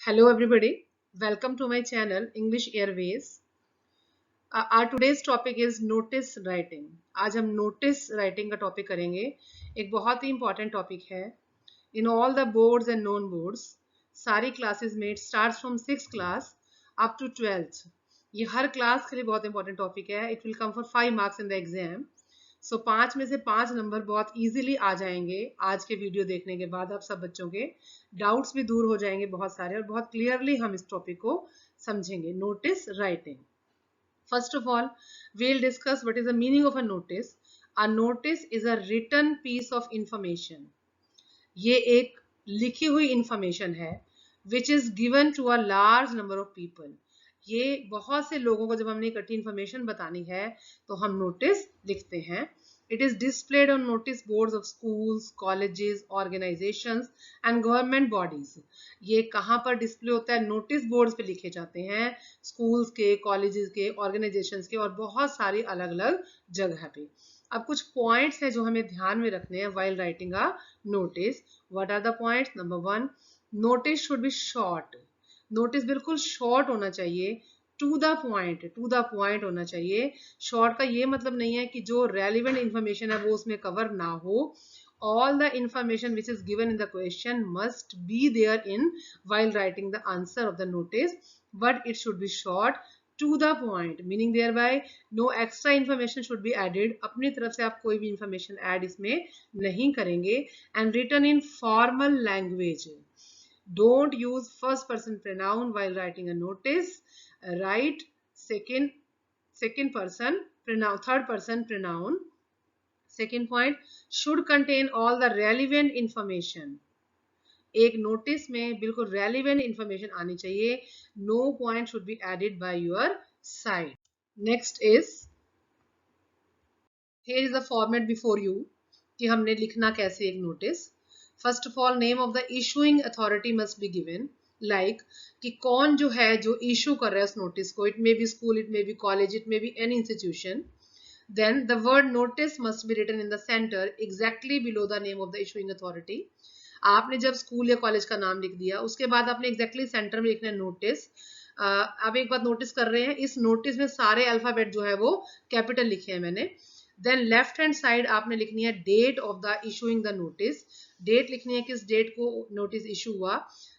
Hello everybody, welcome to my channel English Airways. Our today's topic is notice writing. आज हम notice writing का topic करेंगे. एक बहुत ही important topic है. In all the boards and non-boards, सारी classes में it starts from 6th class up to 12th. ये हर class के लिए बहुत important topic है. It will come for 5 marks in the exam. सो 5 में से 5 नंबर बहुत इजीली आ जाएंगे आज के वीडियो देखने के बाद. आप सब बच्चों के डाउट्स भी दूर हो जाएंगे बहुत सारे और बहुत क्लियरली हम इस टॉपिक को समझेंगे. Notice writing. First of all we'll discuss what is the meaning of a notice. A notice is a written piece of information. ये एक लिखी हुई इंफॉर्मेशन है which is given to a large number of people. ये बहुत से लोगों को जब हमने इकट्ठी इंफॉर्मेशन बतानी है तो हम नोटिस लिखते हैं. It is displayed on notice boards of schools, colleges, organisations and government bodies. ये कहाँ पर डिस्प्ले होता है? नोटिस बोर्ड्स पे लिखे जाते हैं, स्कूल्स के, कॉलेजेस के, ऑर्गेनाइजेशंस के और बहुत सारी अलग अलग जगह पे. अब कुछ पॉइंट्स हैं जो हमें ध्यान में रखने हैं while writing a notice. What are the points? Number 1, notice should be short. Notice बिल्कुल शॉर्ट होना चाहिए, टू द पॉइंट होना चाहिए. शॉर्ट का ये मतलब नहीं है कि जो रेलिवेंट इंफॉर्मेशन है वो उसमें कवर ना हो. all the information which is given in the question must be there in while writing the answer of the notice, but it should be short, to the point, meaning thereby no extra information should be added. अपनी तरफ से आप कोई भी information add इसमें नहीं करेंगे. and written in formal language. Don't use first person pronoun while writing a notice. Write second person pronoun, third person pronoun. Second point, should contain all the relevant information. एक notice में बिल्कुल relevant information आनी चाहिए. No point should be added by your side. Next is, here is the format before you कि हमने लिखना कैसे एक notice. First of all, name of the issuing authority must be given. Like कि कौन जो है जो इशू कर रहा है उस नोटिस को. It may be school, it may be college, it may be any institution. Then the word notice must be written in the centre exactly below the name of the issuing authority. आपने जब school या college का नाम लिख दिया उसके बाद आपने एग्जैक्टली सेंटर में लिखना है नोटिस. आप एक बात नोटिस कर रहे हैं, इस नोटिस में सारे अल्फाबेट जो है वो कैपिटल लिखे हैं मैंने. देन लेफ्ट हैंड साइड आपने लिखनी है date of the issuing the notice. Date लिखनी है किस डेट को नोटिस इशू हुआ.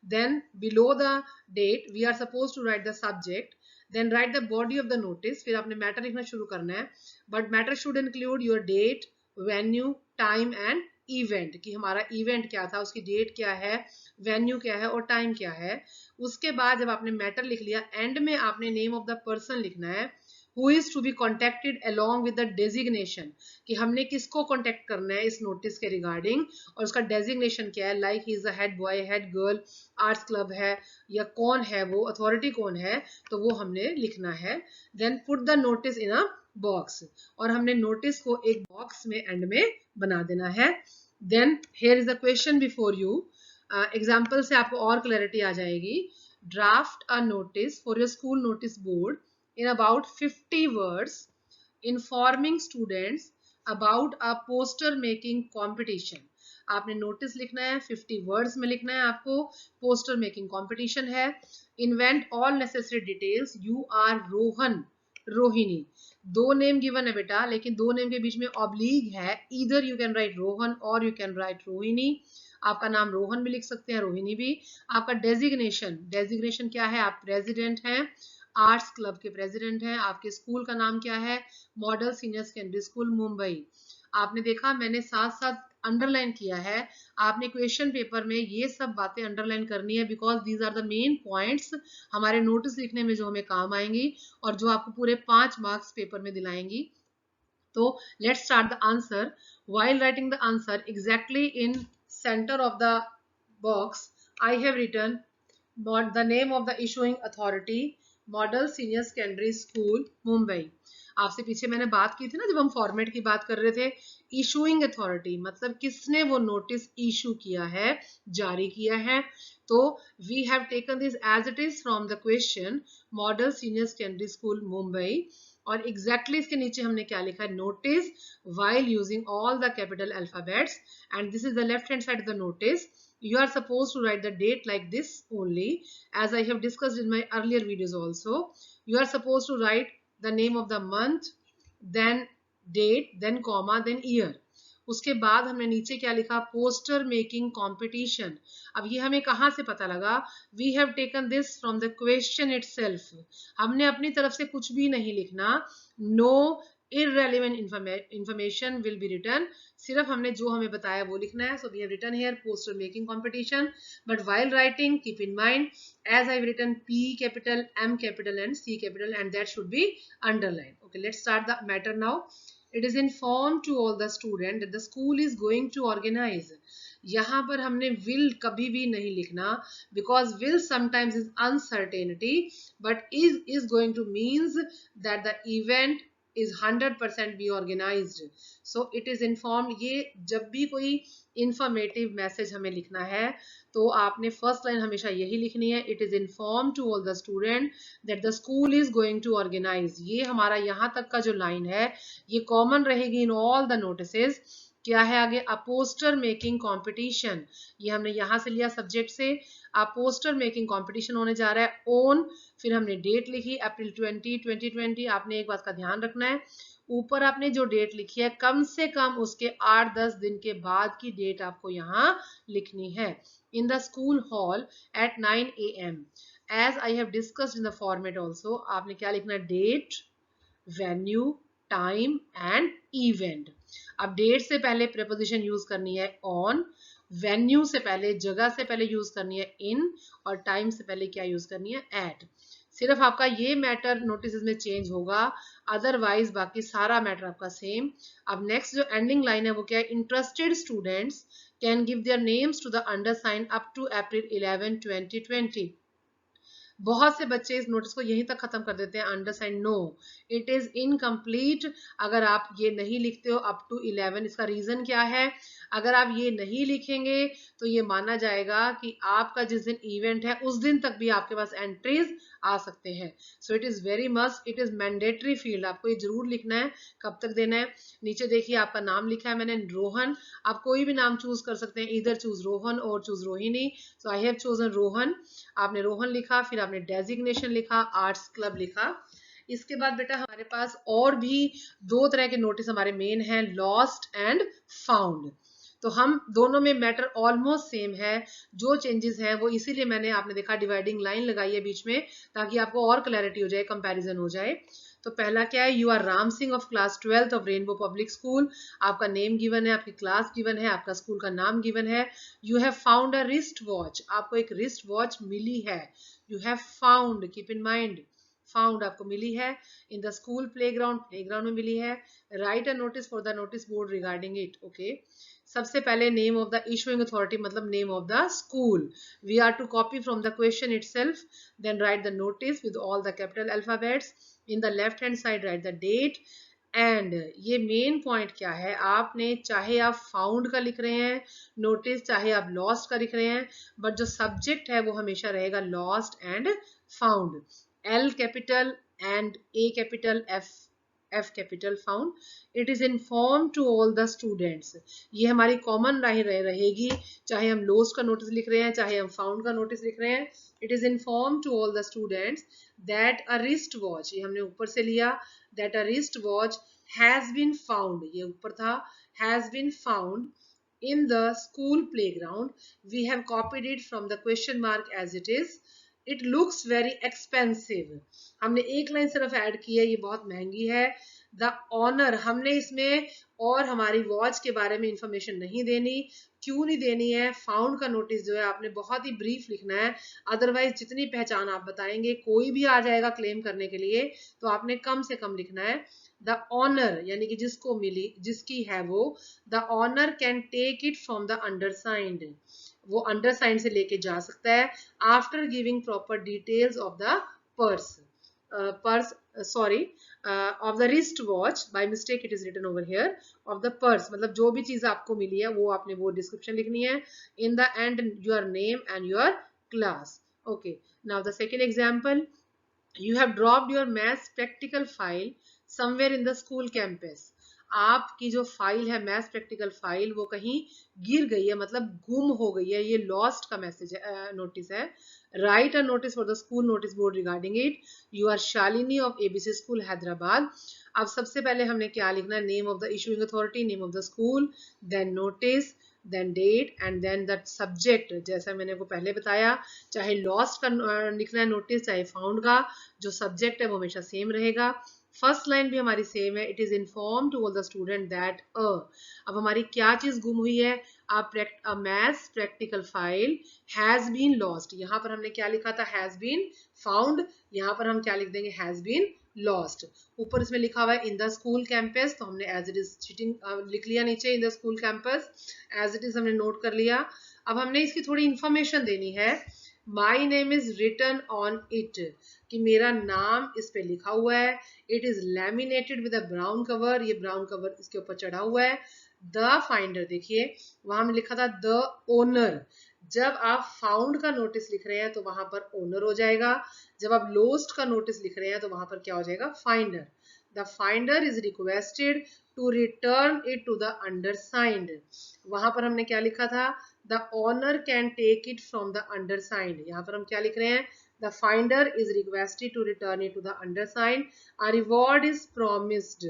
Then below the date we are suppose to write the subject. Then write the body of the notice. फिर आपने मैटर लिखना शुरू करना है, but matter should include your date, venue, time and event. कि हमारा event क्या था, उसकी डेट क्या है, वेन्यू क्या है और टाइम क्या है. उसके बाद जब आपने मैटर लिख लिया, एंड में आपने नेम ऑफ द पर्सन लिखना है who is to be contacted along with the designation. कि हमने किसको कॉन्टेक्ट करना है इस नोटिस के रिगार्डिंग और उसका डेजिग्नेशन क्या है. Like he is a head boy, head girl, arts club है, या कौन है वो, अथॉरिटी कौन है, तो वो हमने लिखना है. Then put the notice in a box. और हमने नोटिस को एक बॉक्स में एंड में बना देना है. Then here is the question before you. Example से आपको और क्लैरिटी आ जाएगी. Draft a notice for your school notice board in about 50 words informing students about a poster making competition. आपने नोटिस लिखना है, 50 वर्ड्स में लिखना है आपको. पोस्टर मेकिंग कंपटीशन है. Invent all necessary details. You are Rohan, Rohini. दो नेम गिवन है बेटा, लेकिन दो नेम के बीच में ऑब्लिक है. इधर यू कैन राइट रोहन और यू कैन राइट रोहिणी. आपका नाम रोहन भी लिख सकते हैं, रोहिणी भी. आपका डेजिग्नेशन, डेजिग्नेशन क्या है? आप प्रेसिडेंट हैं, आर्ट्स क्लब के प्रेसिडेंट हैं. आपके स्कूल का नाम क्या है? Model senior secondary school Mumbai. आपने देखा मैंने साथ साथ अंडरलाइन किया है. आपने क्वेश्चन पेपर में ये सब बातें अंडरलाइन करनी है, because these are the main points हमारे नोटिस लिखने में जो हमें काम आएंगी और जो आपको पूरे 5 मार्क्स पेपर में दिलाएंगी. तो let's start the answer. while writing the answer exactly in center of the box, I have written the name of the issuing authority, model senior secondary school Mumbai. आपसे पीछे मैंने बात की थी ना जब हम फॉर्मेट की बात कर रहे थे. इशूइंग अथॉरिटी मतलब किसने वो नोटिस इशू किया है, जारी किया है. तो we have taken this as it is from the question model senior secondary school Mumbai. और एग्जैक्टली इसके नीचे हमने क्या लिखा है? Notice while using all the capital alphabets. and this is the left hand side of the notice. You are supposed to write the date like this only, as I have discussed in my earlier videos also. You are supposed to write the name of the month, then date, then comma, then year. उसके बाद हमने नीचे क्या लिखा, poster making competition. अब ये हमें कहाँ से पता लगा? We have taken this from the question itself. हमने अपनी तरफ से कुछ भी नहीं लिखना. No irrelevant information will be written. सिर्फ हमने जो हमें बताया वो लिखना है. So we have written here poster making competition. But while writing, keep in mind, as I've written P capital, M capital and C capital, and that should be underlined. Okay, let's start the matter now. It is informed to all the student that the school is going to organize. यहाँ पर हमने will कभी भी नहीं लिखना, because will sometimes is uncertainty, but is going to means that the event is 100% be organized. So it is informed. ये जब भी कोई informative message हमें लिखना है तो आपने फर्स्ट लाइन हमेशा यही लिखनी है. It is inform to all the student that the school is going to organise. ये हमारा यहाँ तक का जो लाइन है ये कॉमन रहेगी इन ऑल द नोटिसेस. क्या है आगे? अ पोस्टर मेकिंग कंपटीशन. ये हमने यहाँ से लिया सब्जेक्ट से. अ पोस्टर मेकिंग कंपटीशन होने जा रहा है ऑन, फिर हमने डेट लिखी अप्रैल 2020. आपने एक बात का ध्यान रखना है, ऊपर आपने जो डेट लिखी है कम से कम उसके 8-10 दिन के बाद की डेट आपको यहाँ लिखनी है. In the school hall at 9 a.m. As I have discussed in the format also, आपने क्या लिखना है? Date, venue, time and event. अब डेट से पहले प्रेपोजिशन यूज करनी है on, वेन्यू से पहले, जगह से पहले यूज करनी है in, और टाइम से पहले क्या यूज करनी है? at. सिर्फ आपका ये मैटर नोटिस में चेंज होगा, अदरवाइज बाकी सारा मैटर आपका सेम. अब नेक्स्ट जो एंडिंग लाइन है वो क्या है? Interested students can give their names to the undersigned up to April 11, 2020. बहुत से बच्चे इस नोटिस को यहीं तक खत्म कर देते हैं, अंडरसाइंड. नो, इट इज इनकम्प्लीट अगर आप ये नहीं लिखते हो अप टू 11. इसका रीजन क्या है? अगर आप ये नहीं लिखेंगे तो ये माना जाएगा कि आपका जिस दिन इवेंट है उस दिन तक भी आपके पास एंट्रीज आ सकते हैं. So it is very must, it is mandatory field. आपको ये जरूर लिखना है. कब तक देना है? नीचे देखिए आपका नाम लिखा है मैंने, रोहन. आप कोई भी नाम चूज कर सकते हैं, इधर चूज रोहन और choose Rohini. So I have chosen Rohan. आपने रोहन लिखा, फिर आपने डेजिग्नेशन लिखा, आर्ट्स क्लब लिखा. इसके बाद बेटा हमारे पास और भी दो तरह के नोटिस हमारे मेन हैं, लॉस्ट एंड फाउंड. तो हम दोनों में मैटर ऑलमोस्ट सेम है. जो चेंजेस हैं वो इसीलिए मैंने, आपने देखा डिवाइडिंग लाइन लगाई है बीच में ताकि आपको और क्लैरिटी हो जाए, कंपैरिजन हो जाए. तो पहला क्या है? You are Ram Singh of class 12th of rainbow public school. आपका नेम गिवन है, आपकी क्लास गिवन है, आपका स्कूल का नाम गिवन है. You have found a wrist watch. आपको एक रिस्ट वॉच मिली है. You have found, keep in mind, found आपको मिली है. In the school playground, playground में मिली है. Write a notice for the notice board regarding it. Okay, सबसे पहले name of the issuing authority मतलब name of the school. We are to copy from the question itself. Then write the notice with all the capital alphabets. In the left hand side write the date. And ये main point क्या है? आपने, चाहे आप found का लिख रहे हैं नोटिस, चाहे आप लॉस्ट का लिख रहे हैं, बट जो सब्जेक्ट है वो हमेशा रहेगा lost and found. L capital and A capital, F capital found. It is informed to all the students. ये हमारी कॉमन रहेगी, चाहे हम lost का नोटिस लिख रहे हैं चाहे हम found का नोटिस लिख रहे हैं. It is informed to all the students that a wrist watch, ये हमने ऊपर से लिया, that a wrist watch has been found, ये ऊपर था, has been found in the school playground. We have copied it from the question mark as it is. It looks very expensive. हमने एक लाइन सिर्फ ऐड की है, ये बहुत महंगी है. द ऑनर, हमने इसमें और हमारी वॉच के बारे में इंफॉर्मेशन नहीं देनी. क्यों नहीं देनी है? फाउंड का नोटिस जो है आपने बहुत ही ब्रीफ लिखना है, अदरवाइज जितनी पहचान आप बताएंगे कोई भी आ जाएगा क्लेम करने के लिए, तो आपने कम से कम लिखना है. द ऑनर यानी कि जिसको मिली, जिसकी है वो. The owner can take it from the undersigned, वो अंडरसाइंड से लेके जा सकता है. After giving proper details of the purse, of the wrist watch. By mistake it is written over here of the purse, मतलब जो भी चीज आपको मिली है वो आपने वो डिस्क्रिप्शन लिखनी है. In the end your name and your class. Okay, now the second example. You have dropped your maths practical file somewhere in the school campus. आपकी जो फाइल है मैथ्स प्रैक्टिकल फाइल वो कहीं गिर गई है, मतलब गुम हो गई है, ये लॉस्ट का मैसेज है, नोटिस है। Write a notice for the school notice board regarding it. You are Shalini of ABC school Hyderabad. अब सबसे पहले हमने क्या लिखना है, name of the issuing authority, name of the school, then notice, then date and then that subject. जैसा मैंने को पहले बताया, चाहे लॉस्ट का लिखना है नोटिस, चाहे फाउंड का, जो सब्जेक्ट है वो हमेशा सेम रहेगा। फर्स्ट लाइन भी हमारी सेम है, it is inform to all the student that अब हमारी क्या चीज गुम हुई है, a maths practical file has been lost। यहाँ पर हमने क्या लिखा था, has been found, यहाँ पर हम क्या लिख देंगे, has been lost। ऊपर इसमें लिखा हुआ है इन द स्कूल कैंपस, तो हमने एज इट इज चीटिंग लिख लिया नीचे, in the school campus as it is हमने नोट कर लिया। अब हमने इसकी थोड़ी इंफॉर्मेशन देनी है। My name is written on it, कि मेरा नाम इस पे लिखा हुआ है। It is laminated with a brown cover, ये ब्राउन कवर इसके ऊपर चढ़ा हुआ है। द फाइंडर, देखिए वहां हमने लिखा था द ओनर। जब आप फाउंड का नोटिस लिख रहे हैं तो वहां पर ओनर हो जाएगा, जब आप लोस्ट का नोटिस लिख रहे हैं तो वहां पर क्या हो जाएगा, finder. The finder is requested to return it to the undersigned. वहां पर हमने क्या लिखा था, the owner can take it from the undersigned. यहाँ पर हम क्या लिख रहे हैं, the finder is requested to return it to the undersigned, a reward is promised।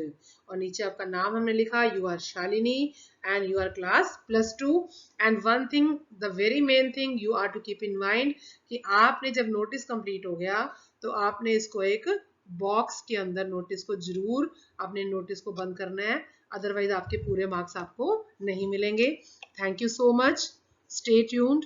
और नीचे आपका नाम हमने लिखा, you are Shalini and you are class +2। and one thing, the very main thing you are to keep in mind, कि आपने जब notice complete हो गया तो आपने इसको एक बॉक्स के अंदर नोटिस को जरूर अपने नोटिस को बंद करना है, अदरवाइज आपके पूरे मार्क्स आपको नहीं मिलेंगे। Thank you so much, stay tuned.